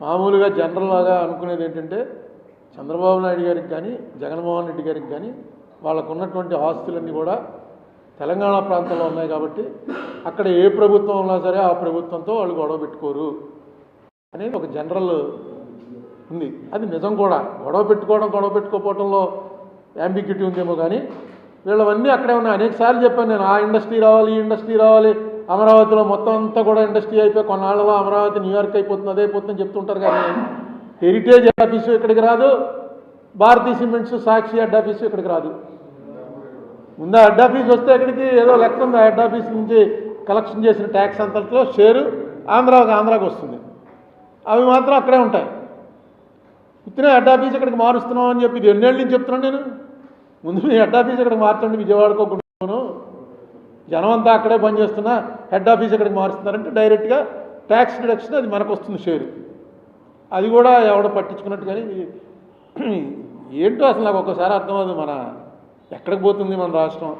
మామూలుగా జనరల్గా అనుకునేది ఏంటంటే చంద్రబాబు నాయుడు గారికి కానీ జగన్మోహన్ రెడ్డి గారికి కానీ వాళ్ళకు ఉన్నటువంటి ఆస్తులన్నీ కూడా తెలంగాణ ప్రాంతంలో ఉన్నాయి కాబట్టి అక్కడ ఏ ప్రభుత్వం ఉన్నా సరే ఆ ప్రభుత్వంతో వాళ్ళు గొడవ పెట్టుకోరు అనేది ఒక జనరల్ ఉంది. అది నిజం కూడా. గొడవ పెట్టుకోకపోవడంలో యాంబిగ్యూటీ ఉందేమో కానీ వీళ్ళవన్నీ అక్కడే ఉన్నాయి. అనేకసార్లు చెప్పాను నేను, ఆ ఇండస్ట్రీ రావాలి, ఈ ఇండస్ట్రీ రావాలి, అమరావతిలో మొత్తం అంతా కూడా ఇండస్ట్రీ అయిపోయి కొన్నాళ్ళలో అమరావతి న్యూయార్క్ అయిపోతుంది, అదే అయిపోతుందని చెప్తుంటారు. కానీ హెరిటేజ్ ఆఫీసు ఇక్కడికి రాదు, భారతీయ సిమెంట్స్ సాక్షి హెడ్ ఆఫీసు ఇక్కడికి రాదు. ముందు హెడ్ ఆఫీస్ వస్తే ఇక్కడికి ఏదో లెక్క ఉంది, హెడ్ ఆఫీస్ నుంచి కలెక్షన్ చేసిన ట్యాక్స్ అంతట్లో షేరు ఆంధ్రాకి వస్తుంది. అవి మాత్రం అక్కడే ఉంటాయి. ఇతనే హెడ్ ఆఫీస్ ఇక్కడికి మారుస్తున్నాం అని చెప్పి ఇది ఎన్నేళ్ళ నుంచి చెప్తున్నాను నేను. ముందు మీ హెడ్ ఆఫీస్ ఇక్కడికి మార్చండి, విజయవాడకోను జనం అంతా అక్కడే పనిచేస్తున్నా హెడ్ ఆఫీస్ ఇక్కడికి మారుస్తున్నారంటే డైరెక్ట్గా ట్యాక్స్ డిడక్షన్ అది మనకు వస్తుంది షేరు. అది కూడా ఎవడో పట్టించుకున్నట్టు. కానీ ఏంటో అసలు నాకు ఒక్కసారి అర్థమవుతుంది, మన ఎక్కడికి పోతుంది మన రాష్ట్రం.